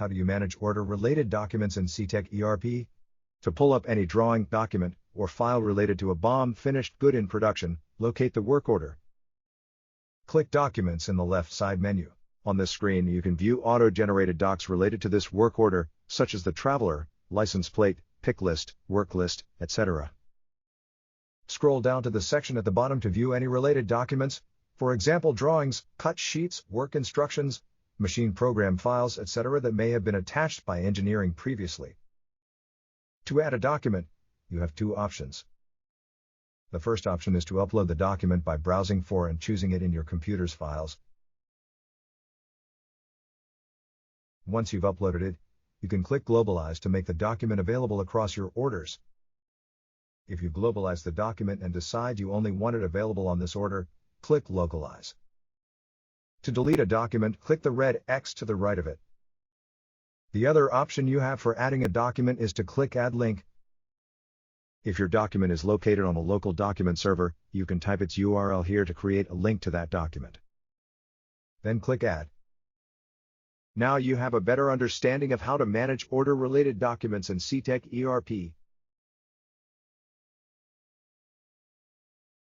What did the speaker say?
How do you manage order-related documents in Cetec ERP? To pull up any drawing, document, or file related to a BOM finished good in production, locate the work order. Click Documents in the left side menu. On this screen you can view auto-generated docs related to this work order, such as the traveler, license plate, pick list, work list, etc. Scroll down to the section at the bottom to view any related documents, for example drawings, cut sheets, work instructions, machine program files, etc. that may have been attached by engineering previously. To add a document, you have two options. The first option is to upload the document by browsing for and choosing it in your computer's files. Once you've uploaded it, you can click Globalize to make the document available across your orders. If you globalize the document and decide you only want it available on this order, click Localize. To delete a document, click the red X to the right of it. The other option you have for adding a document is to click Add Link. If your document is located on a local document server, you can type its URL here to create a link to that document. Then click Add. Now you have a better understanding of how to manage order-related documents in Cetec ERP.